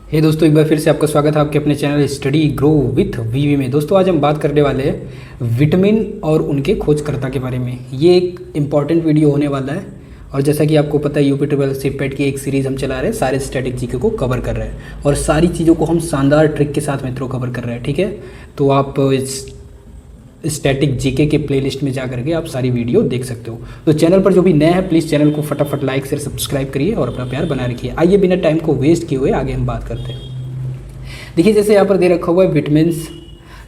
हे दोस्तों, एक बार फिर से आपका स्वागत है आपके अपने चैनल स्टडी ग्रो विथ वीवी में। दोस्तों आज हम बात करने वाले हैं विटामिन और उनके खोजकर्ता के बारे में। ये एक इम्पॉर्टेंट वीडियो होने वाला है और जैसा कि आपको पता है यूपी ट्रिपल सिपेट की एक सीरीज़ हम चला रहे हैं, सारे स्टैटिक जीके को कवर कर रहे हैं और सारी चीज़ों को हम शानदार ट्रिक के साथ मित्रों कवर कर रहे हैं। ठीक है, तो आप इस स्टैटिक जीके के प्लेलिस्ट में जा करके आप सारी वीडियो देख सकते हो। तो चैनल पर जो भी नए हैं प्लीज़ चैनल को फटाफट लाइक शेयर सब्सक्राइब करिए और अपना प्यार बना रखिए। आइए बिना टाइम को वेस्ट किए हुए आगे हम बात करते हैं। देखिए जैसे यहाँ पर दे रखा हुआ है विटामिन्स,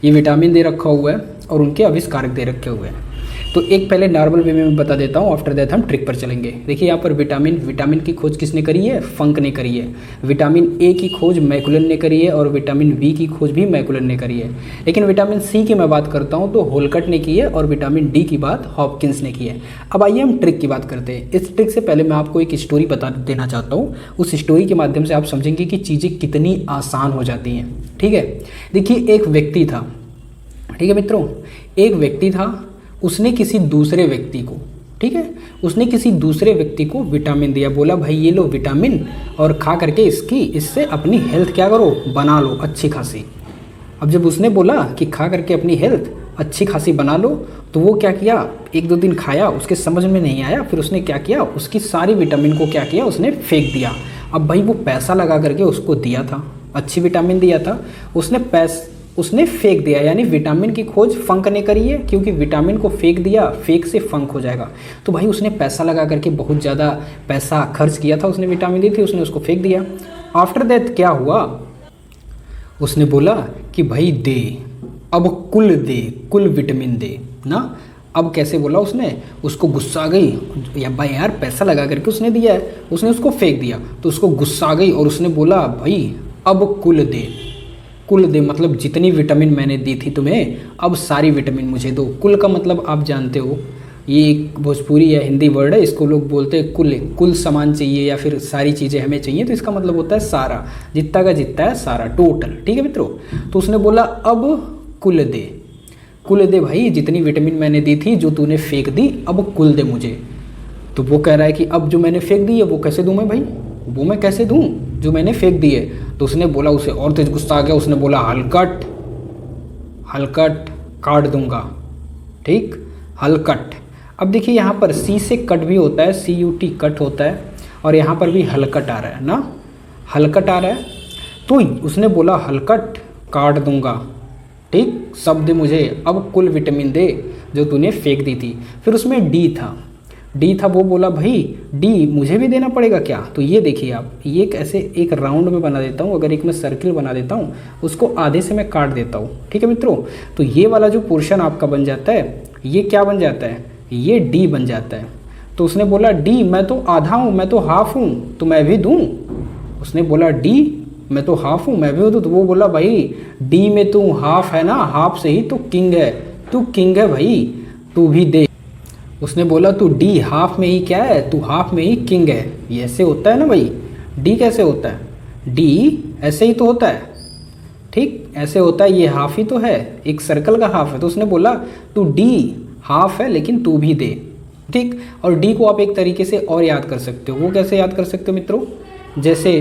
ये विटामिन दे रखा हुआ है और उनके आविष्कारक दे रखे हुए हैं। तो एक पहले नॉर्मल वे में बता देता हूँ, आफ्टर दैट हम ट्रिक पर चलेंगे। देखिए यहाँ पर विटामिन की खोज किसने करी है? फंक ने करी है। विटामिन ए की खोज मैकुलन ने करी है और विटामिन बी की खोज भी मैकुलन ने करी है। लेकिन विटामिन सी की मैं बात करता हूँ तो होलकट ने की है और विटामिन डी की बात हॉपकिंस ने की है। अब आइए हम ट्रिक की बात करते हैं। इस ट्रिक से पहले मैं आपको एक स्टोरी बता देना चाहता हूँ। उस स्टोरी के माध्यम से आप समझेंगे कि चीज़ें कितनी आसान हो जाती हैं। ठीक है, देखिए एक व्यक्ति था, ठीक है मित्रों, एक व्यक्ति था, उसने किसी दूसरे व्यक्ति को, ठीक है, उसने किसी दूसरे व्यक्ति को विटामिन दिया। बोला भाई ये लो विटामिन और खा करके इससे अपनी हेल्थ क्या करो, बना लो अच्छी खासी। अब जब उसने बोला कि खा करके अपनी हेल्थ अच्छी खासी बना लो तो वो क्या किया, एक दो दिन खाया, उसके समझ में नहीं आया, फिर उसने क्या किया, उसकी सारी विटामिन को क्या किया, उसने फेंक दिया। अब भाई वो पैसा लगा करके उसको दिया था, अच्छी विटामिन दिया था, उसने फेंक दिया। यानी विटामिन की खोज फंक ने करी है, क्योंकि विटामिन को फेंक दिया, फेंक से फंक हो जाएगा। तो भाई उसने पैसा लगा करके बहुत ज़्यादा पैसा खर्च किया था, उसने विटामिन दी थी, उसने उसको फेंक दिया। आफ्टर दैट क्या हुआ, उसने बोला कि भाई दे, अब कुल दे, कुल विटामिन दे ना। अब कैसे बोला उसने, उसको गुस्सा आ गई, या भाई यार पैसा लगा करके उसने दिया है, उसने उसको फेंक दिया तो उसको गुस्सा आ गई और उसने बोला भाई अब कुल दे, कुल दे मतलब जितनी विटामिन मैंने दी थी तुम्हें अब सारी विटामिन मुझे दो। कुल का मतलब आप जानते हो, ये एक भोजपुरी या हिंदी वर्ड है, इसको लोग बोलते हैं कुल। कुल सामान चाहिए या फिर सारी चीज़ें हमें चाहिए, तो इसका मतलब होता है सारा, जितना का जितना है सारा, टोटल। ठीक है मित्रों, तो उसने बोला अब कुल दे, कुल दे भाई, जितनी विटामिन मैंने दी थी जो तूने फेंक दी अब कुल दे मुझे। तो वो कह रहा है कि अब जो मैंने फेंक दी है वो कैसे दूँ मैं भाई, वो मैं कैसे दूँ जो मैंने फेंक दी है। तो उसने बोला, उसे और तेज गुस्सा आ गया, उसने बोला हलकट, हलकट काट दूंगा। ठीक, हलकट। अब देखिए यहाँ पर सी से कट भी होता है, CUT कट होता है, और यहाँ पर भी हलकट आ रहा है ना, हलकट आ रहा है। तो उसने बोला हलकट काट दूंगा, ठीक, सब दे मुझे, अब कुल विटामिन दे जो तूने फेंक दी थी। फिर उसमें डी था, वो बोला भाई डी मुझे भी देना पड़ेगा क्या। तो ये देखिए आप, ये ऐसे एक राउंड में बना देता हूँ, अगर एक मैं सर्किल बना देता हूँ उसको आधे से मैं काट देता हूँ। ठीक है मित्रों, तो ये वाला जो पोर्शन आपका बन जाता है, ये क्या बन जाता है, ये डी बन जाता है। तो उसने बोला डी मैं तो आधा हूँ, मैं तो हाफ हूँ, तो मैं भी दूँ। उसने बोला डी मैं तो हाफ हूँ, मैं भी दूँ। तो वो बोला भाई डी में तू हाफ है ना, हाफ से ही तो किंग है, तू किंग है भाई, तू भी दे। उसने बोला तू डी हाफ में ही क्या है, तू हाफ में ही किंग है। ये ऐसे होता है ना भाई, डी कैसे होता है, डी ऐसे ही तो होता है, ठीक ऐसे होता है, ये हाफ ही तो है, एक सर्कल का हाफ है। तो उसने बोला तू डी हाफ है लेकिन तू भी दे। ठीक, और डी को आप एक तरीके से और याद कर सकते हो। वो कैसे याद कर सकते हो मित्रों, जैसे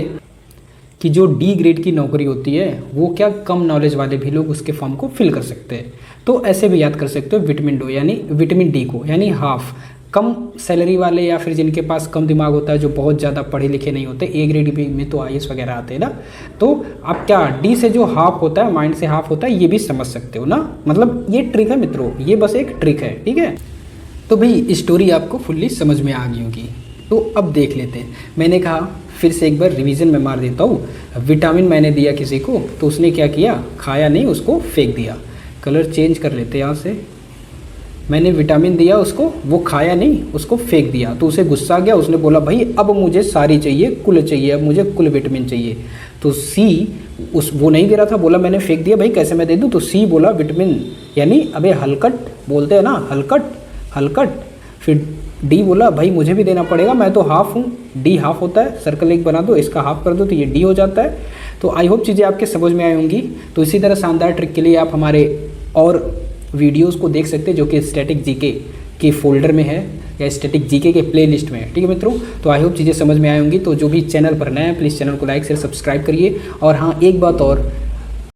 कि जो डी ग्रेड की नौकरी होती है वो क्या कम नॉलेज वाले भी लोग उसके फॉर्म को फिल कर सकते हैं। तो ऐसे भी याद कर सकते हो विटामिन डी यानी विटामिन डी को, यानी हाफ। कम सैलरी वाले या फिर जिनके पास कम दिमाग होता है, जो बहुत ज़्यादा पढ़े लिखे नहीं होते, ए ग्रेड में तो IAS वगैरह आते हैं ना, तो आप क्या डी से जो हाफ होता है, माइंड से हाफ होता है, ये भी समझ सकते हो ना। मतलब ये ट्रिक है मित्रों, ये बस एक ट्रिक है। ठीक है, तो भाई स्टोरी आपको फुल्ली समझ में आ गई होगी। तो अब देख लेते हैं। मैंने कहा फिर से एक बार रिवीजन में मार देता हूँ। विटामिन मैंने दिया किसी को तो उसने क्या किया, खाया नहीं, उसको फेंक दिया। कलर चेंज कर लेते हैं यहाँ से। मैंने विटामिन दिया उसको, वो खाया नहीं, उसको फेंक दिया, तो उसे गुस्सा आ गया, उसने बोला भाई अब मुझे सारी चाहिए, कुल चाहिए, अब मुझे कुल विटामिन चाहिए। तो सी वो नहीं दे रहा था, बोला मैंने फेंक दिया भाई कैसे मैं दे दूँ। तो सी बोला विटामिन, यानी अबे हलकट बोलते हैं ना, हलकट हलकट। फिर डी बोला भाई मुझे भी देना पड़ेगा, मैं तो हाफ हूँ, डी हाफ होता है, सर्कल एक बना दो, इसका हाफ कर दो तो ये डी हो जाता है। तो आई होप चीज़ें आपके समझ में आई होंगी। तो इसी तरह शानदार ट्रिक के लिए आप हमारे और वीडियोस को देख सकते हैं जो कि स्टैटिक जीके के फोल्डर में है। या स्टैटिक जीके के प्लेलिस्ट में। ठीक है मित्रों, तो आई होप चीज़ें समझ में आई होंगी। तो जो भी चैनल पर नए हैं प्लीज़ चैनल को लाइक शेयर सब्सक्राइब करिए। और हाँ, एक बात और,